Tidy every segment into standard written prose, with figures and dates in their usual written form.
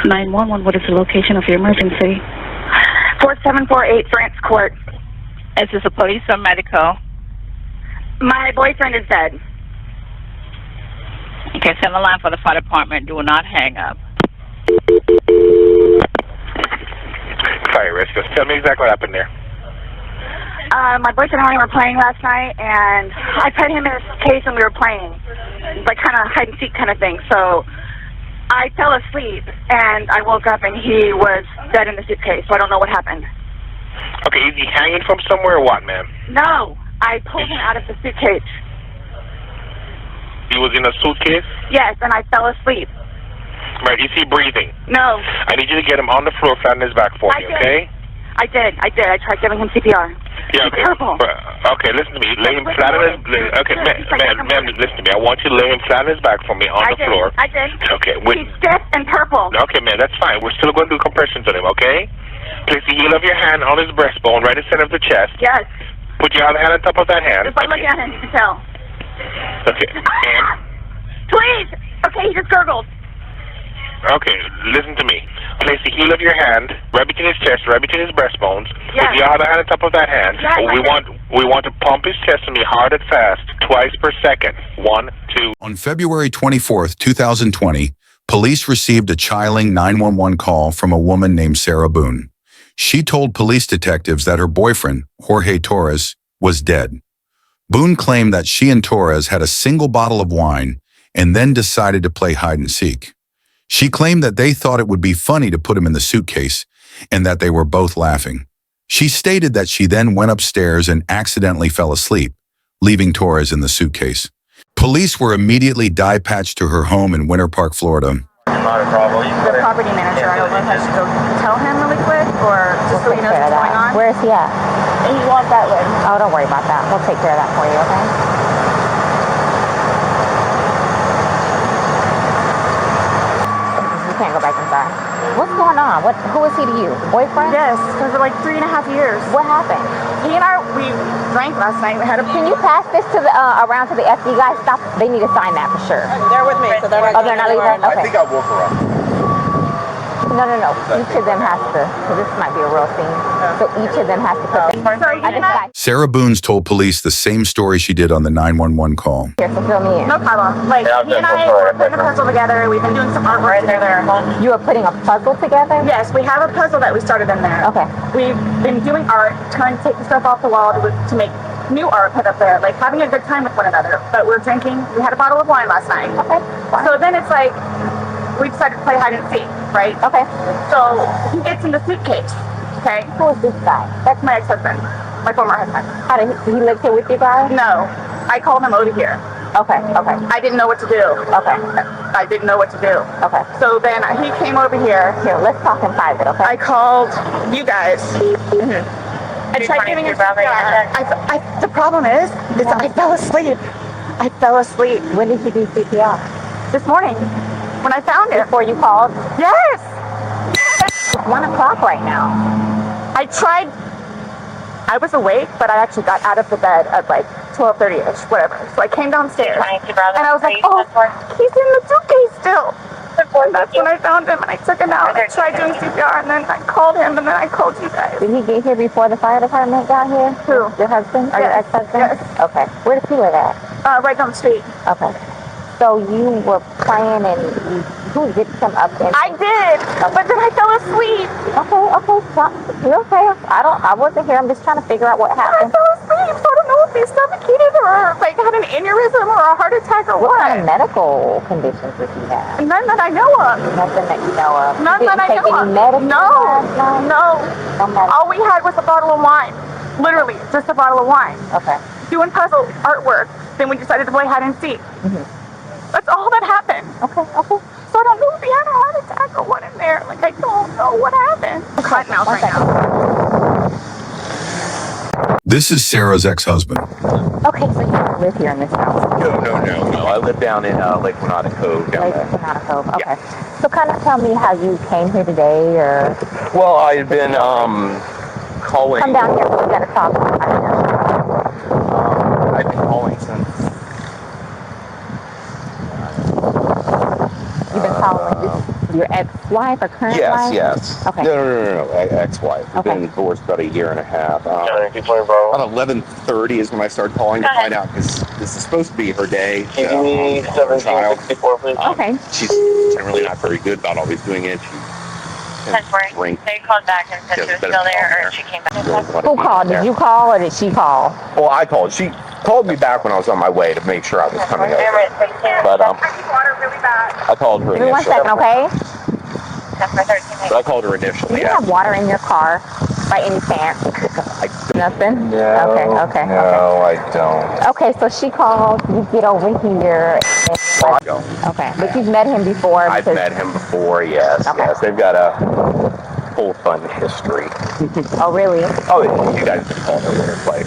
911, what is the location of your emergency? 4748 France Court. Is this a police or medical? My boyfriend is dead. Okay, send the line for the fire department. Do not hang up. Fire rescue. Tell me exactly what happened there. My boyfriend and I were playing last night, and I put him in his case and we were playing. Like kind of hide and seek kind of thing. So I fell asleep, and I woke up, and he was dead in the suitcase, so I don't know what happened. Okay, is he hanging from somewhere or what, ma'am? No, I pulled him out of the suitcase. He was in a suitcase? Yes, and I fell asleep. Right, is he breathing? No. I need you to get him on the floor, flat on his back for me, okay? I did. I tried giving him CPR. Yeah, okay. Purple. Okay, listen to me. Lay him flat on his... Okay, ma'am, listen to me. I want you to lay him flat on his back for me on the floor. I did. Okay, he's stiff and purple. Okay, man, that's fine. We're still going to do compressions on him, okay? Place the heel of your hand on his breastbone, right in the center of the chest. Yes. Put your other hand on top of that hand. Just by looking at him, you can tell. Okay. And? Please! Okay, he just gurgled. Okay, listen to me. Place the heel of your hand right between his chest, right between his breastbones. Yes. With your other hand on top of that hand. Yes, we want to pump his chest to me hard and fast, twice per second. 1, 2. On February 24th, 2020, police received a chilling 911 call from a woman named Sarah Boone. She told police detectives that her boyfriend, Jorge Torres, was dead. Boone claimed that she and Torres had a single bottle of wine and then decided to play hide and seek. She claimed that they thought it would be funny to put him in the suitcase and that they were both laughing. She stated that she then went upstairs and accidentally fell asleep, leaving Torres in the suitcase. Police were immediately dispatched to her home in Winter Park, Florida. Not a problem. The property manager, I don't know if I should go tell him really quick or just so he knows what's going on. Where is he at? He walked that way. Oh, don't worry about that. We'll take care of that for you, okay? You can't go back inside. What's going on? Who is he to you? Boyfriend? Yes, for like 3.5 years. What happened? He and I, we drank last night. We had a... Can you pass this to the around to the FD guys? Stop. They need to sign that for sure. They're with me, so they're not. Oh, they're not leaving? Okay. I think I'll walk around. No. Each of them has to. So this might be a real scene. So each of them has to put. Sarah Boones told police the same story she did on the 911 call. Here, so fill me in. No problem. Like, he and I were putting a puzzle together. We've been doing some artwork together. You are putting a puzzle together? Yes, we have a puzzle that we started in there. Okay. We've been doing art, trying to take the stuff off the wall to make new art put up there, like having a good time with one another. But we're drinking. We had a bottle of wine last night. Okay. Fine. So then it's like, we decided to play hide and seek, right? Okay. So he gets in the suitcase, okay? Who is this guy? That's my ex-husband, my former husband. How did he live here with you guys? No, I called him over here. Okay. I didn't know what to do. Okay. I didn't know what to do. Okay. So then he came over here. Here, let's talk in private, okay? I called you guys. I tried giving him CPR. The problem is I fell asleep. When did you do CPR? This morning, when I found it. Before you called? Yes! It's 1 o'clock right now. I tried. I was awake, but I actually got out of the bed at like 12:30ish, whatever. So I came downstairs, and I was like, oh, he's in the suitcase still. And that's when I found him, and I took him out, and I tried doing CPR, and then I called him, and then I called you guys. Did he get here before the fire department got here? Who? Your husband? Or your ex-husband? Yes. Okay. Where does he live at? Right down the street. Okay. So you were playing and who did some up and I did, but then I fell asleep. Okay. You're okay. I wasn't here. I'm just trying to figure out what happened. I fell asleep, so I don't know if he suffocated or like had an aneurysm or a heart attack or what. What kind of medical conditions does he have? None that I know of. Nothing that you know of. None that I know of. Any medicine? No. All we had was a bottle of wine. Literally, just a bottle of wine. Okay. Doing puzzle artwork. Then we decided to play hide and seek. That's all that happened. Okay. So I don't know if he had a heart attack or what in there. Like, I don't know what happened. I'm cutting out right now. This is Sarah's ex-husband. Okay, so you don't live here in this house? No. I live down in Lake Granada Cove down there. Lake Granada Cove, okay. Yeah. So kind of tell me how you came here today, or... Well, I had been calling. Come down here, we got to talk. I've been calling since. You've been following this. Your ex-wife or current Yes, wife? yes. Okay. No. Ex-wife. We've Okay. been divorced about a year and a half. About 11:30 is when I started calling to find out because this is supposed to be her day. Her child. Okay. She's generally not very good about always doing it. She drink. They called back and said she was still there, or she came back. Who called? Did you call or did she call? Well, I called. She called me back when I was on my way to make sure I was coming over. But I called her Give me 1 initially. second, okay? But I called her initially. Do you have water in your car by any chance? Nothing? No. Okay. No, I don't. Okay, so she called, you get over here. I don't. Okay, but you've met him before. I've met him before, yes. Okay. Yes, they've got a whole fun history. Oh, really? Oh, you guys have called over like,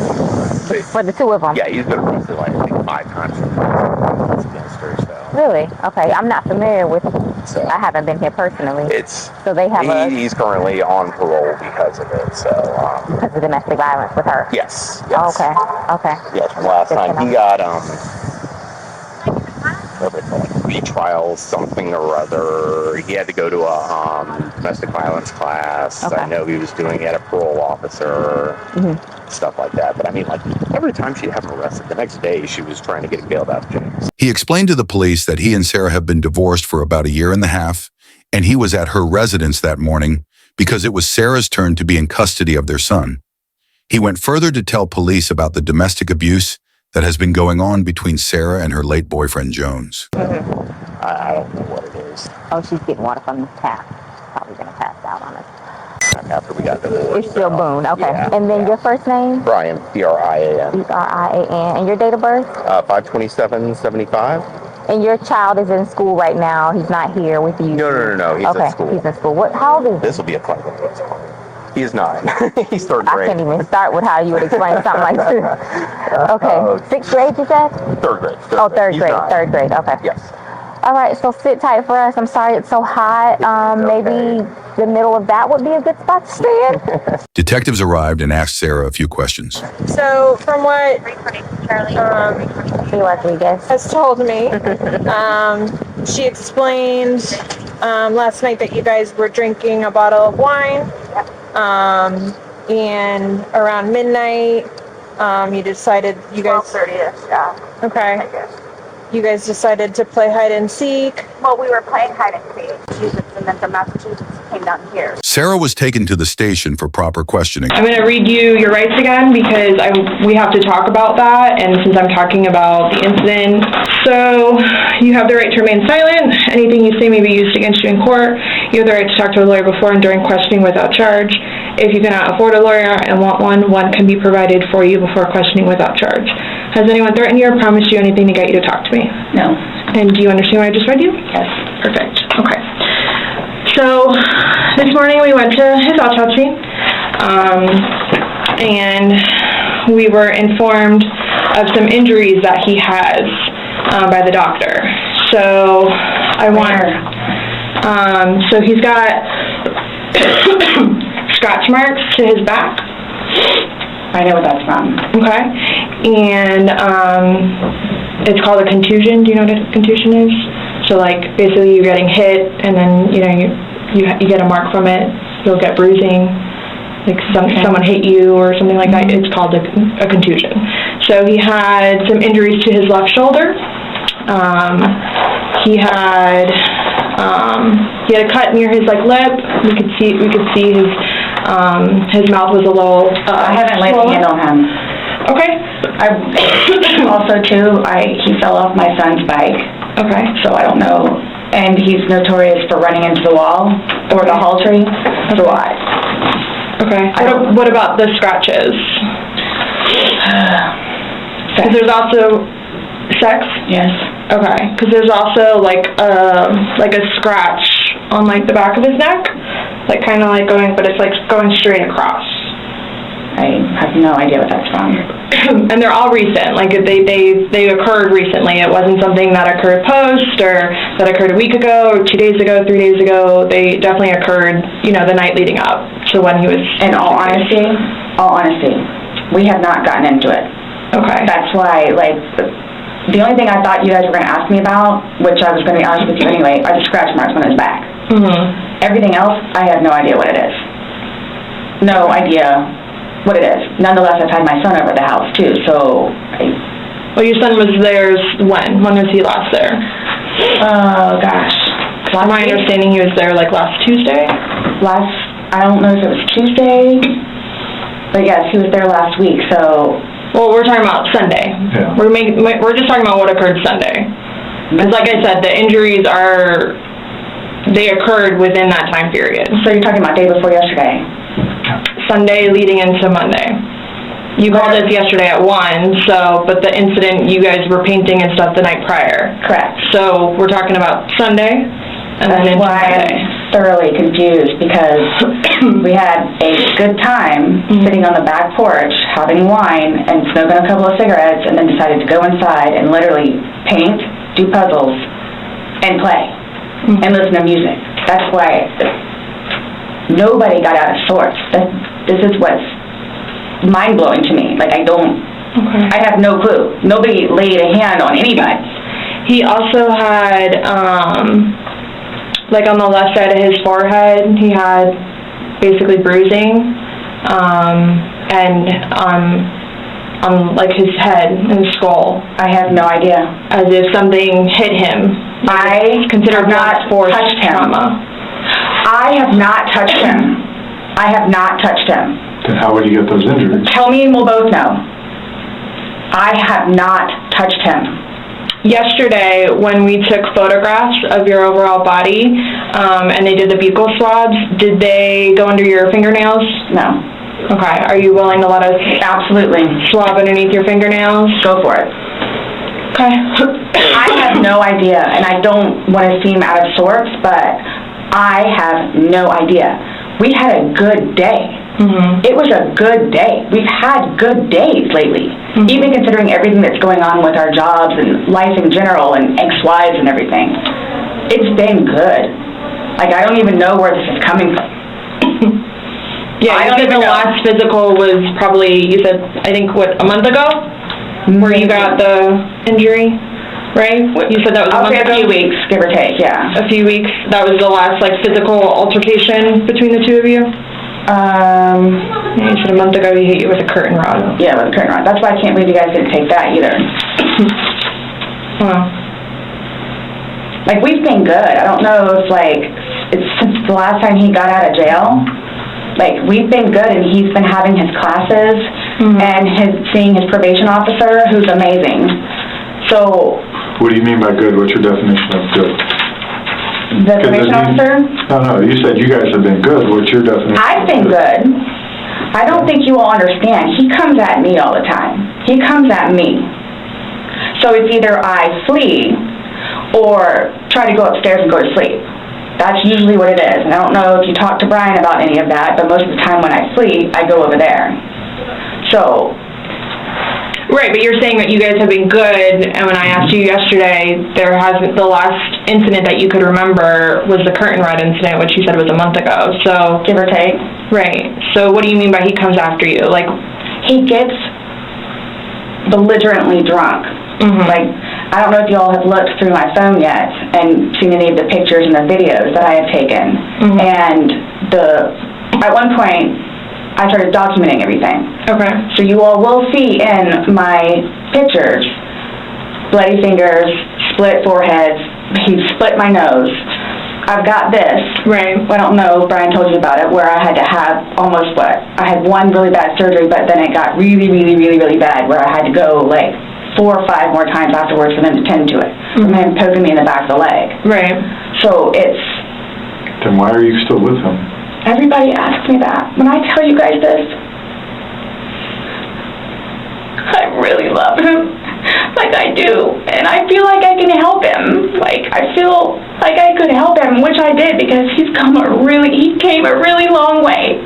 For the two of them? yeah, he's been arrested like I think 5 times against her, so. Really? Okay, I'm not familiar with, So. I haven't been here personally. It's, So they have he's currently on parole because of it, so, because of domestic violence with her? yes. Okay. Yes, from last Good to time know. he got, retrial something or other. He had to go to a domestic violence class. Okay. I know he was doing it, a parole officer, stuff like that. But I mean, like, every time she'd have him arrested, the next day she was trying to get him bailed out of jail. He explained to the police that he and Sarah have been divorced for about 1.5 years, and he was at her residence that morning because it was Sarah's turn to be in custody of their son. He went further to tell police about the domestic abuse that has been going on between Sarah and her late boyfriend, Jones. I don't know what it is. Oh, she's getting water from the tap. Probably gonna pass out on us. After we got divorced. It's still Boone, okay. Yeah, And then your first name? Brian, Brian. Brian. And your date of birth? 5/27/75. And your child is in school right now. He's not here with you. No. He's okay, at school. he's in school. How old is he? This will be a fun one. He's 9. He's 3rd I grade. can't even start with how you would explain something like this. Okay. 6th grade, you said? 3rd grade. Oh, third He's grade. 9. 3rd grade. Okay. Yes. All right. So sit tight for us. I'm sorry it's so hot. Maybe the middle of that would be a good spot to stay in. Detectives arrived and asked Sarah a few questions. So, from what She Rodriguez. has told me, she explained last night that you guys were drinking a bottle of wine, and around midnight, you decided you guys. 12:30ish, yeah. Okay. You guys decided to play hide and seek. Well, we were playing hide and seek. And then from Massachusetts came down here. Sarah was taken to the station for proper questioning. I'm going to read you your rights again because we have to talk about that, and since I'm talking about the incident. So you have the right to remain silent. Anything you say may be used against you in court. You have the right to talk to a lawyer before and during questioning without charge. If you cannot afford a lawyer and want one can be provided for you before questioning without charge. Has anyone threatened you or promised you anything to get you to talk to me? No. And do you understand what I just read you? Yes. Perfect. Okay. So this morning we went to his autopsy, and we were informed of some injuries that he has by the doctor. So I want. So he's got scratch marks to his back. I know what that's from. Okay. And it's called a contusion. Do you know what a contusion is? So like basically you're getting hit and then you get a mark from it. You'll get bruising. Like someone hit you or something like that. It's called a contusion. So he had some injuries to his left shoulder. He had a cut near his lip. We could see his mouth was a little. I haven't laid a hand on him. Okay. Also, too, he fell off my son's bike. Okay. So I don't know. And he's notorious for running into the wall or the hall tree. So Okay. What about the scratches? Because there's also sex. Yes. Okay. Because there's also like a scratch on the back of his neck, kind of going, but it's going straight across. I have no idea what that's from. And they're all recent. They occurred recently. It wasn't something that occurred post or that occurred a week ago or 2 days ago, 3 days ago. They definitely occurred, the night leading up to when he was. In all honesty, we have not gotten into it. Okay. That's why, the only thing I thought you guys were going to ask me about, which I was going to be honest with you anyway, are the scratch marks on his back. Everything else, I have no idea what it is. No idea what it is. Nonetheless, I've had my son over the house too, so Well, your son was there when? When was he last there? oh gosh. From my understanding, he was there like last Tuesday? I don't know if it was Tuesday, but yes, he was there last week, so. Well, we're talking about Sunday. Yeah. We're just talking about what occurred Sunday. Because like I said, the injuries they occurred within that time period. So you're talking about day before yesterday? Sunday leading into Monday. You called us yesterday at 1, but the incident, you guys were painting and stuff the night prior. Correct. So we're talking about Sunday and then That's into why Monday. I'm thoroughly confused, because we had a good time sitting on the back porch, having wine and smoking a couple of cigarettes, and then decided to go inside and literally paint, do puzzles, and play, and listen to music. That's why nobody got out of sorts. This is what's mind-blowing to me. Like, I have no clue. Nobody laid a hand on anybody. He also had, like on the left side of his forehead, he had basically bruising, and on like his head and skull. I have no idea. As if something hit him. I Considered have not touched him. trauma. I have not touched him. I have not touched him. Then how would you get those injuries? Tell me and we'll both know. I have not touched him. Yesterday, when we took photographs of your overall body, and they did the buccal swabs, did they go under your fingernails? No. Okay, are you willing to let us Absolutely. swab underneath your fingernails? Go for it. Okay. I have no idea, and I don't want to seem out of sorts, but I have no idea. We had a good day. It was a good day. We've had good days lately, even considering everything that's going on with our jobs and life in general and ex-wives and everything. It's been good. Like, I don't even know where this is coming from. Yeah, I you don't said even the know. last physical was probably, you said, I think, what, a month ago? Where you got the injury, right? You said that was a I'll month say a ago? few weeks, give or take, yeah. A few weeks? That was the last, like, physical altercation between the two of you? Yeah, you said a month ago he hit you with a curtain rod. Yeah, with a curtain rod. That's why I can't believe you guys didn't take that either. Wow. Like, we've been good. I don't know if, like, it's since the last time he got out of jail. Like, we've been good, and he's been having his classes and seeing his probation officer, who's amazing. So, What do you mean by good? What's your definition of good? the probation officer, No, you said you guys have been good. What's your definition? I've been good. I don't think you all understand. He comes at me all the time. He comes at me. So it's either I flee or try to go upstairs and go to sleep. That's usually what it is. And I don't know if you talked to Brian about any of that, but most of the time when I flee, I go over there. So, Right, but you're saying that you guys have been good, and when I asked you yesterday, the last incident that you could remember was the curtain rod incident, which you said was a month ago, so... give or take. Right, so what do you mean by he comes after you? Like, He gets belligerently drunk. Like, I don't know if you all have looked through my phone yet and seen any of the pictures and the videos that I have taken. And at one point, I started documenting everything. okay. So you all will see in my pictures, bloody fingers, split foreheads, he split my nose. I've got this. Right. I don't know if Brian told you about it, where I had to have almost I had one really bad surgery, but then it got really, really, really, really bad, where I had to go like 4 or 5 more times afterwards for them to tend to it. From him poking me in the back of the leg. Right. So it's, Then why are you still with him? everybody asks me that. When I tell you guys this, I really love him, like I do, and I feel like I can help him. Like, I feel like I could help him, which I did, because he came a really long way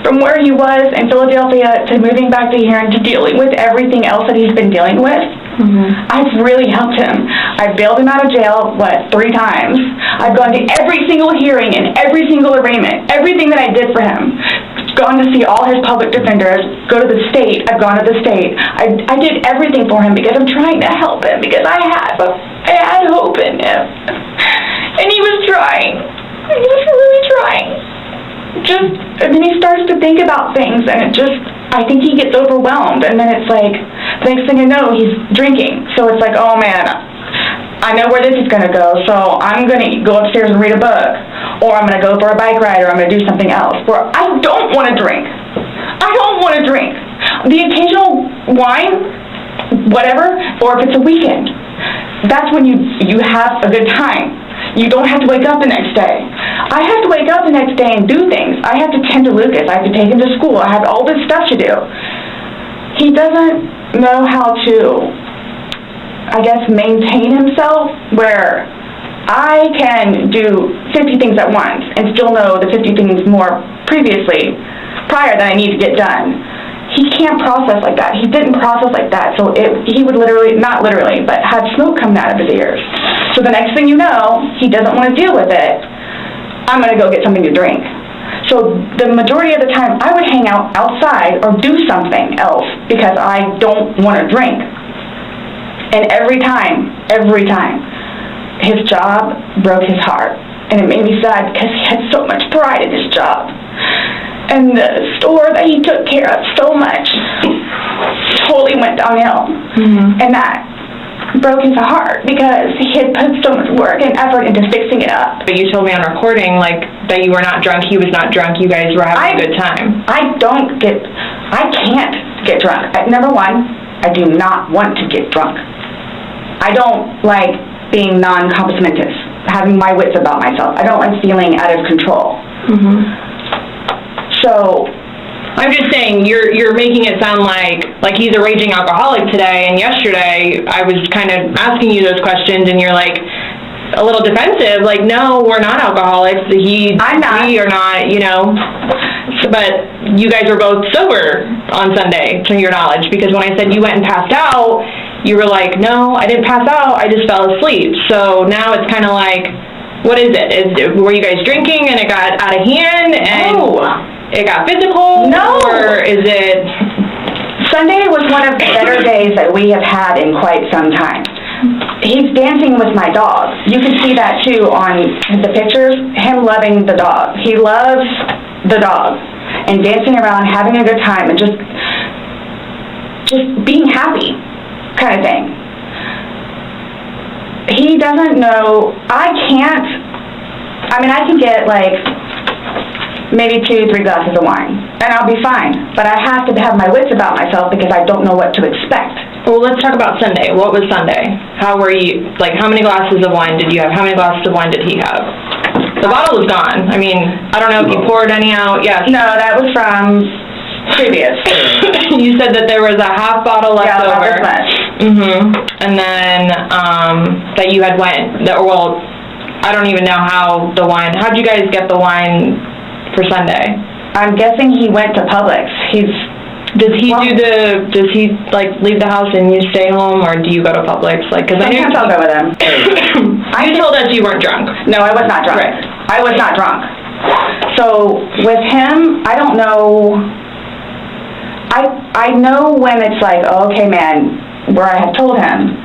from where he was in Philadelphia to moving back to here and to dealing with everything else that he's been dealing with. I've really helped him. I bailed him out of jail, 3 times. I've gone to every single hearing and every single arraignment, everything that I did for him. Gone to see all his public defenders, go to the state. I've gone to the state. I did everything for him because I'm trying to help him, because I had hope in him. And he was trying. He's really trying. And then he starts to think about things, and I think he gets overwhelmed, and then it's like, the next thing I know, he's drinking. So it's like, oh man, I know where this is going to go, so I'm going to go upstairs and read a book, or I'm going to go for a bike ride, or I'm going to do something else, where I don't want to drink. I don't want to drink. The occasional wine, whatever, or if it's a weekend, that's when you have a good time. You don't have to wake up the next day. I have to wake up the next day and do things. I have to tend to Lucas. I have to take him to school. I have all this stuff to do. He doesn't know how to, I guess, maintain himself, where I can do 50 things at once and still know the 50 things more prior that I need to get done. He can't process like that. He didn't process like that, so he would literally, not literally, but had smoke coming out of his ears. So the next thing you know, he doesn't want to deal with it. I'm going to go get something to drink. So the majority of the time, I would hang out outside or do something else because I don't want to drink. And every time, his job broke his heart. And it made me sad because he had so much pride in his job. And the store that he took care of so much totally went downhill. Mm-hmm. And that broke his heart because he had put so much work and effort into fixing it up. But you told me on recording, like, that you were not drunk, he was not drunk, you guys were having a good time. I can't get drunk. Number one, I do not want to get drunk. I don't like being non-complimentous, having my wits about myself. I don't like feeling out of control. Mm-hmm. So, I'm just saying, you're making it sound like he's a raging alcoholic today, and yesterday I was kind of asking you those questions, and you're like a little defensive, like, no, we're not alcoholics. I'm not. We are not, you know. But you guys were both sober on Sunday, to your knowledge, because when I said you went and passed out, you were like, no, I didn't pass out, I just fell asleep. So now it's kind of like, what is it? Were you guys drinking and it got out of hand and it got physical? No. Or is it... Sunday was one of the better days that we have had in quite some time. He's dancing with my dog. You can see that too on the pictures, him loving the dog. He loves the dog and dancing around, having a good time, and just being happy kind of thing. He doesn't know, I can get like maybe 2-3 glasses of wine, and I'll be fine. But I have to have my wits about myself because I don't know what to expect. Well, let's talk about Sunday. What was Sunday? How were you, like, how many glasses of wine did you have? How many glasses of wine did he have? The bottle was gone. I mean, I don't know if you poured any out. Yes. No, that was from previous. You said that there was a half bottle left over. Yeah, that was much. Mm-hmm. And then, that you had I don't even know how'd you guys get the wine for Sunday? I'm guessing he went to Publix. Does he leave the house and you stay home, or do you go to Publix? Sometimes I'll go with him. You told us you weren't drunk. No, I was not drunk. Right. I was not drunk. So with him, I don't know. I know when it's like, okay, man, where I have told him,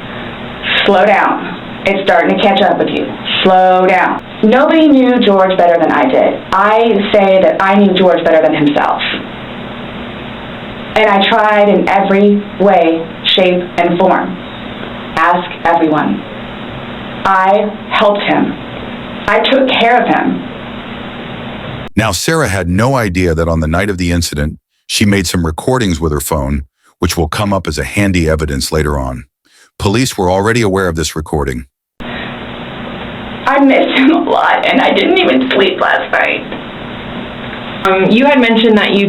slow down. It's starting to catch up with you. Slow down. Nobody knew George better than I did. I say that I knew George better than himself. And I tried in every way, shape, and form. Ask everyone. I helped him. I took care of him. Now, Sarah had no idea that on the night of the incident, she made some recordings with her phone, which will come up as a handy evidence later on. Police were already aware of this recording. I missed him a lot, and I didn't even sleep last night. You had mentioned that you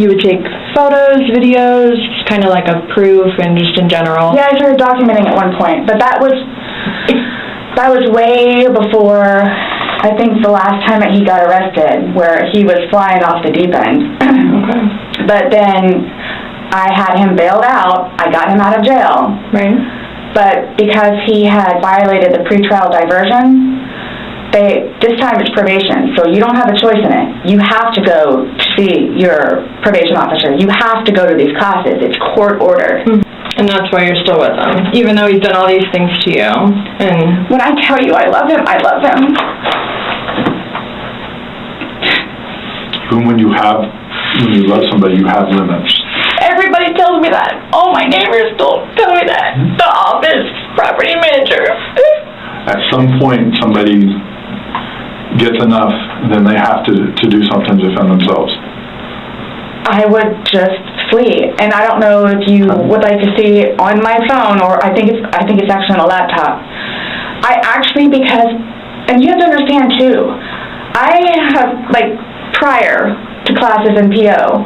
would take photos, videos, kind of like a proof and just in general. Yeah, I started documenting at one point, but that was way before, I think, the last time that he got arrested, where he was flying off the deep end. Okay. But then I had him bailed out. I got him out of jail. Right. But because he had violated the pretrial diversion, this time it's probation, so you don't have a choice in it. You have to go to see your probation officer. You have to go to these classes. It's court ordered. Mm-hmm. And that's why you're still with him, even though he's done all these things to you. And When I tell you I love him, I love him. Boone, when you love somebody, you have limits. Everybody tells me that. All my neighbors tell me that. The office, property manager. At some point, somebody gets enough, then they have to do something to defend themselves. I would just flee, and I don't know if you would like to see on my phone, or I think it's actually on a laptop. I actually, because, and you have to understand too, I have, like, prior to classes in PO,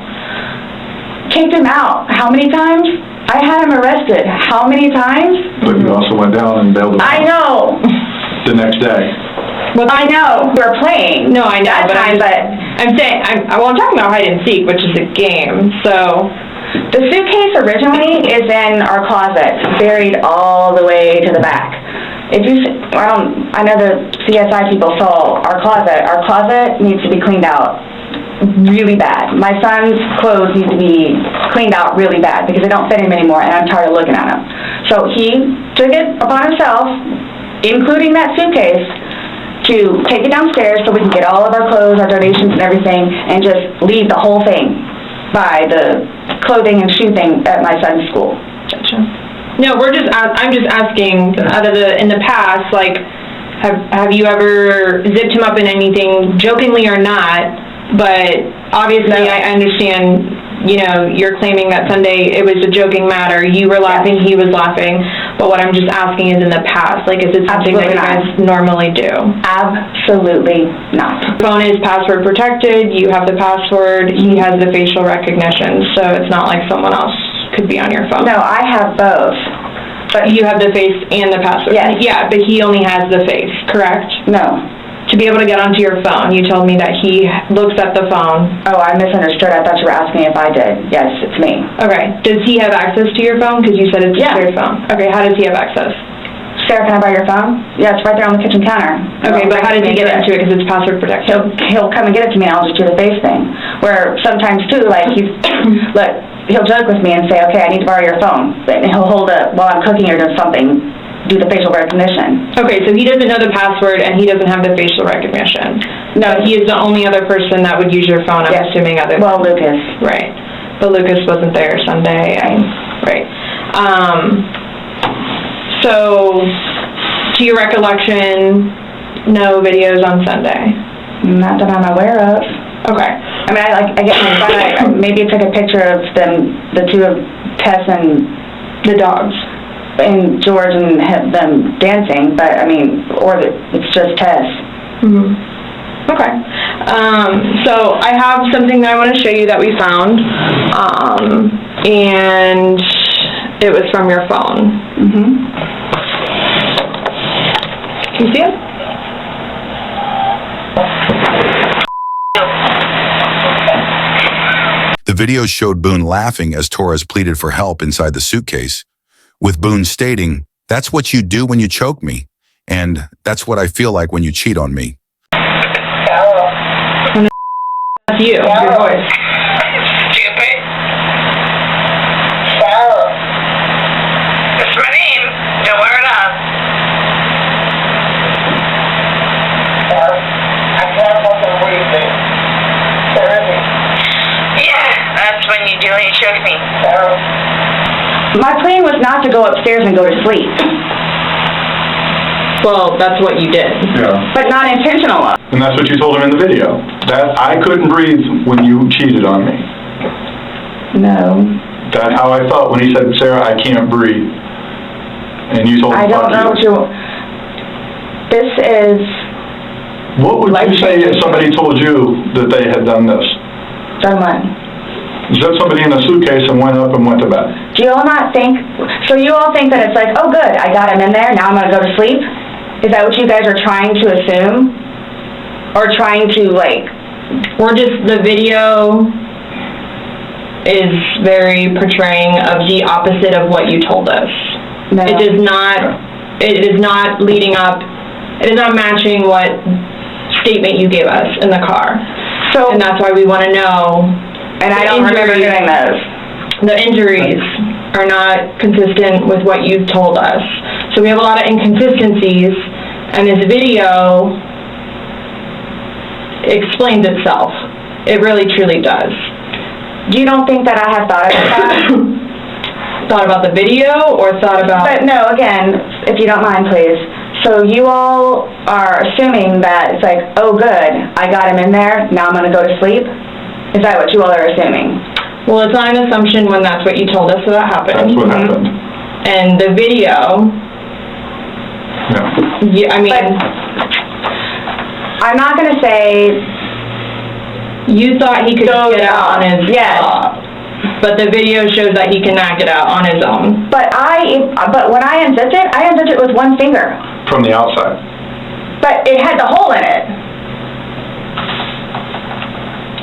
kicked him out. How many times? I had him arrested. How many times? But you also went down and bailed him out. I know. The next day. Well, I know. We were playing. no, I know, That but time, I'm saying, I'm talking about hide and seek, which is a game, so. The suitcase originally is in our closet, buried all the way to the back. If you, I know the CSI people saw our closet. Our closet needs to be cleaned out really bad. My son's clothes need to be cleaned out really bad because they don't fit him anymore, and I'm tired of looking at them. So he took it upon himself, including that suitcase, to take it downstairs so we can get all of our clothes, our donations and everything, and just leave the whole thing by the clothing and shoe thing at my son's school. No, I'm just asking, in the past, like, have you ever zipped him up in anything, jokingly or not? But obviously, I understand, you know, you're claiming that Sunday it was a joking matter. You were laughing, he was laughing. But what I'm just asking is in the past, like, is it something that you guys normally do? Absolutely not. Phone is password protected. You have the password. He has the facial recognition. So it's not like someone else could be on your phone. No, I have both. But you have the face and the password. Yes. Yeah, but he only has the face, correct? No. To be able to get onto your phone, you told me that he looks at the phone. Oh, I misunderstood. I thought you were asking if I did. Yes, it's me. Okay. Does he have access to your phone? Because you said it's your phone. Okay, how does he have access? Sarah, can I borrow your phone? Yeah, it's right there on the kitchen counter. Okay, but how does he get into it? Because it's password protected. He'll come and get it to me, and I'll just do the face thing. Where sometimes, too, like, look, he'll joke with me and say, okay, I need to borrow your phone. And he'll hold it while I'm cooking or doing something, do the facial recognition. Okay, so he doesn't know the password, and he doesn't have the facial recognition. No, he is the only other person that would use your phone, I'm assuming, other than... Well, Lucas. Right. But Lucas wasn't there Sunday. Right. So, to your recollection, no videos on Sunday? Not that I'm aware of. Okay. I mean, I get my phone, maybe took a picture of them, the two of Tess and the dogs. And George and them dancing, but I mean, it's just Tess. Mm-hmm. Okay. So I have something that I want to show you that we found, and it was from your phone. Mm-hmm. Can you see it? The video showed Boone laughing as Torres pleaded for help inside the suitcase, with Boone stating, "That's what you do when you choke me, and that's what I feel like when you cheat on me." That's you, your voice. Stupid. Sarah. That's my name. Don't wear it up. Sarah, I can't fucking breathe, man. Sarah. Yeah, that's when you do when you choke me. Sarah. My plan was not to go upstairs and go to sleep. Well, that's what you did. Yeah. But not intentional. And that's what you told him in the video. That I couldn't breathe when you cheated on me. No. That's how I felt when he said, Sarah, I can't breathe. And you told him, I don't know what you... This is... What would you say if somebody told you that they had done this? Done what? Zip somebody in a suitcase and went up and went to bed. Do you all not think... So you all think that it's like, oh good, I got him in there, now I'm going to go to sleep? Is that what you guys are trying to assume? Or trying to, like... Or just the video is very portraying of the opposite of what you told us. No. It is not leading up, it is not matching what statement you gave us in the car. So, and that's why we want to know. And I don't remember doing those. The injuries. are not consistent with what you've told us. So we have a lot of inconsistencies, and this video explains itself. It really, truly does. You don't think that I have thought about that? Thought about the video, or thought about... But no, again, if you don't mind, please. So you all are assuming that it's like, oh good, I got him in there, now I'm going to go to sleep? Is that what you all are assuming? Well, it's not an assumption when that's what you told us that happened. That's what happened. And the video... Yeah. I mean... But I'm not going to say... You thought he could get out on his yes. But the video shows that he cannot get out on his own. But when I unzipped it with one finger. From the outside. But it had the hole in it.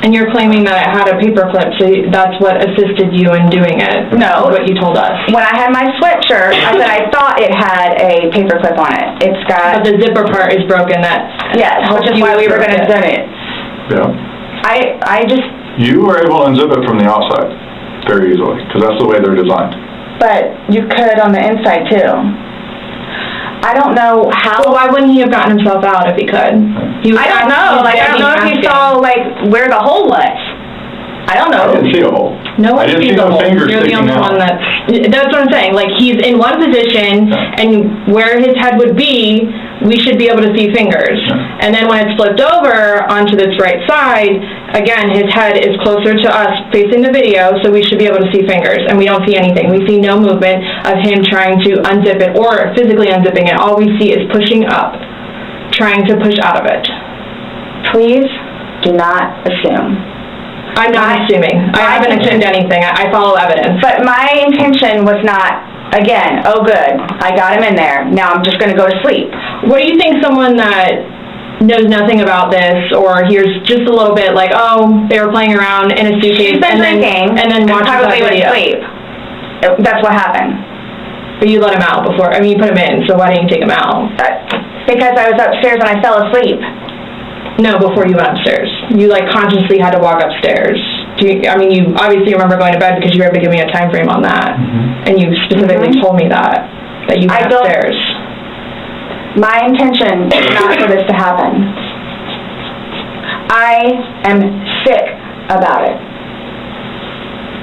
And you're claiming that it had a paper clip, so that's what assisted you in doing it. No. What you told us. When I had my sweatshirt, I said I thought it had a paper clip on it. It's got... But the zipper part is broken. Yes, which is why we were going to zip it. Yeah. I just... You were able to unzip it from the outside very easily, because that's the way they're designed. But you could on the inside, too. I don't know how... Well, why wouldn't he have gotten himself out if he could? I don't know. I don't know if he saw, where the hole was. I don't know. I didn't see a hole. No, I didn't see no fingers You're the sticking only out. one that's what I'm saying. Like, he's in one position, and where his head would be, we should be able to see fingers. And then when it's flipped over onto this right side, again, his head is closer to us facing the video, so we should be able to see fingers, and we don't see anything. We see no movement of him trying to unzip it or physically unzipping it. All we see is pushing up, trying to push out of it. Please do not assume. I'm not assuming. I haven't assumed anything. I follow evidence. But my intention was not, again, oh good, I got him in there, now I'm just going to go to sleep. What do you think someone that knows nothing about this or hears just a little bit like, oh, they were playing around in a suitcase She's been drinking and then watches that probably video? went to sleep. That's what happened. But you let him out before. I mean, you put him in, so why didn't you take him out? Because I was upstairs and I fell asleep. No, before you went upstairs. You, consciously had to walk upstairs. You obviously remember going to bed because you were able to give me a time frame on that. Mm-hmm. And you specifically told me that you went upstairs. My intention is not for this to happen. I am sick about it.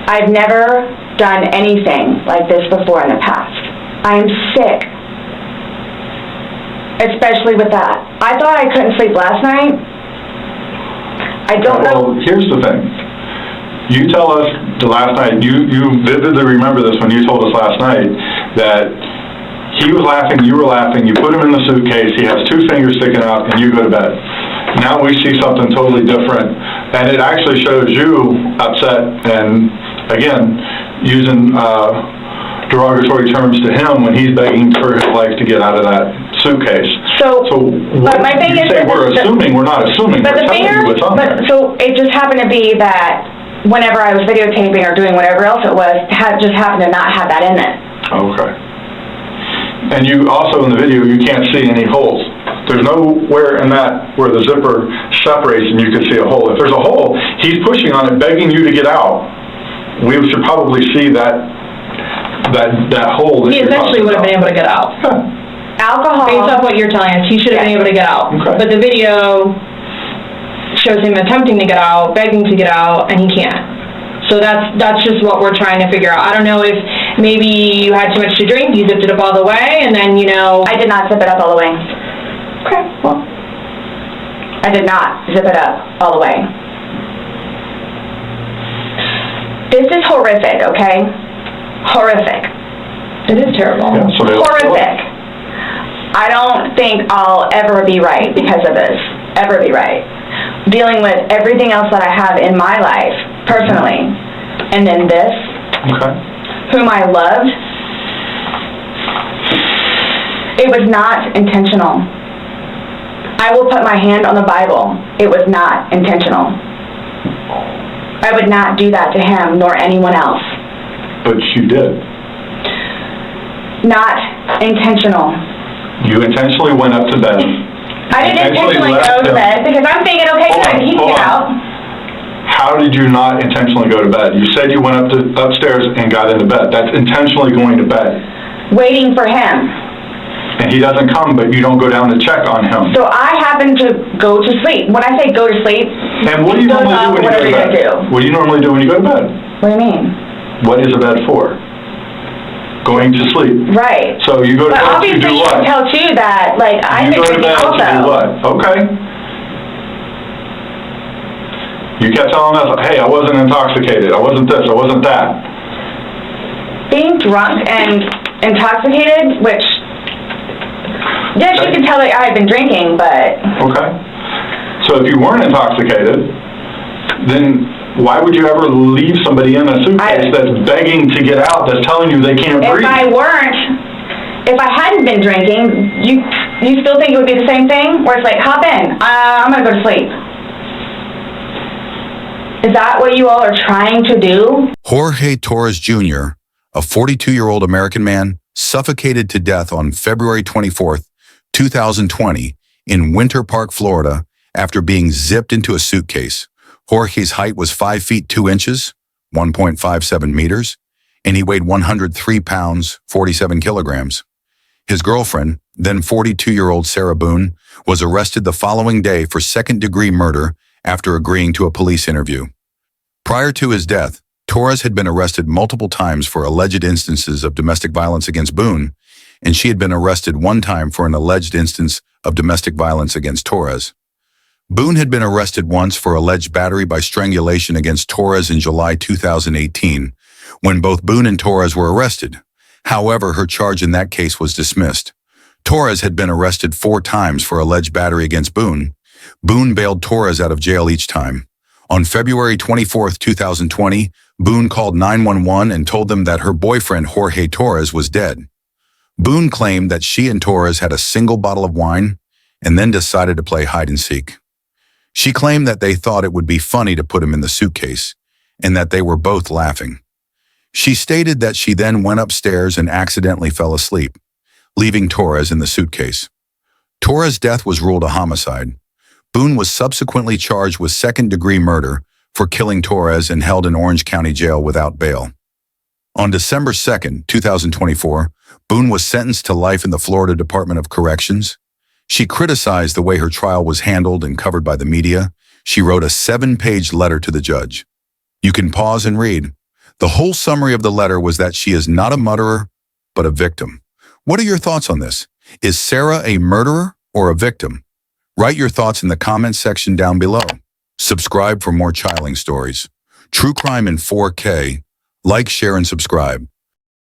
I've never done anything like this before in the past. I am sick. Especially with that. I thought I couldn't sleep last night. I don't know. Well, here's the thing. You tell us the last night, you vividly remember this when you told us last night that he was laughing, you were laughing, you put him in the suitcase, he has two fingers sticking out, and you go to bed. Now we see something totally different, and it actually shows you upset and, again, using derogatory terms to him when he's begging for his life to get out of that suitcase. So but my thing is, we're assuming, we're not assuming. But we're telling you what's on there. So it just happened to be that whenever I was videotaping or doing whatever else it was, just happened to not have that in it. Okay. And you also, in the video, you can't see any holes. There's nowhere in that where the zipper separates and you can see a hole. If there's a hole, he's pushing on it, begging you to get out. We should probably see that hole. He eventually would have been able to get out. Alcohol. Based off what you're telling us, he should have been able to get out. Okay. But the video shows him attempting to get out, begging to get out, and he can't. So that's just what we're trying to figure out. I don't know if maybe you had too much to drink, you zipped it up all the way, and then, I did not zip it up all the way. Okay, well. I did not zip it up all the way. This is horrific, okay? Horrific. It is terrible. Yeah, horrific. I don't think I'll ever be right because of this. Ever be right. Dealing with everything else that I have in my life, personally. And then this. Okay. Whom I loved. It was not intentional. I will put my hand on the Bible. It was not intentional. I would not do that to him nor anyone else. But you did. Not intentional. You intentionally went up to bed. I didn't intentionally go to bed because I'm thinking, okay, good, he can get out. how did you not intentionally go to bed? You said you went upstairs and got into bed. That's intentionally going to bed. Waiting for him. And he doesn't come, but you don't go down to check on him. So I happen to go to sleep. When I say go to sleep, And what do you normally do when you go to bed? What do you normally do when you go to bed? What do you mean? What is a bed for? Going to sleep. Right. So you go to But bed to obviously do you what? can tell too that, like, I've been You go to drinking bed to do also. what? Okay. You kept telling us, hey, I wasn't intoxicated. I wasn't this. I wasn't that. Being drunk and intoxicated, which, yes, you can tell that I've been drinking, but Okay. So if you weren't intoxicated, then why would you ever leave somebody in a suitcase that's begging to get out, that's telling you they can't breathe? if I hadn't been drinking, you still think it would be the same thing? Where it's like, hop in, I'm gonna go to sleep. Is that what you all are trying to do? Jorge Torres Jr., a 42-year-old American man, suffocated to death on February 24th, 2020 in Winter Park, Florida, after being zipped into a suitcase. Jorge's height was 5 feet 2 inches, 1.57 meters, and he weighed 103 pounds, 47 kilograms. His girlfriend, then 42-year-old Sarah Boone, was arrested the following day for second-degree murder after agreeing to a police interview. Prior to his death, Torres had been arrested multiple times for alleged instances of domestic violence against Boone, and she had been arrested one time for an alleged instance of domestic violence against Torres. Boone had been arrested once for alleged battery by strangulation against Torres in July 2018, when both Boone and Torres were arrested. However, her charge in that case was dismissed. Torres had been arrested 4 times for alleged battery against Boone. Boone bailed Torres out of jail each time. On February 24, 2020, Boone called 911 and told them that her boyfriend, Jorge Torres, was dead. Boone claimed that she and Torres had a single bottle of wine and then decided to play hide and seek. She claimed that they thought it would be funny to put him in the suitcase and that they were both laughing. She stated that she then went upstairs and accidentally fell asleep, leaving Torres in the suitcase. Torres' death was ruled a homicide. Boone was subsequently charged with second-degree murder for killing Torres and held in Orange County Jail without bail. On December 2, 2024, Boone was sentenced to life in the Florida Department of Corrections. She criticized the way her trial was handled and covered by the media. She wrote a 7-page letter to the judge. You can pause and read. The whole summary of the letter was that she is not a murderer, but a victim. What are your thoughts on this? Is Sarah a murderer or a victim? Write your thoughts in the comments section down below. Subscribe for more Chiling stories. True crime in 4K. Like, share, and subscribe.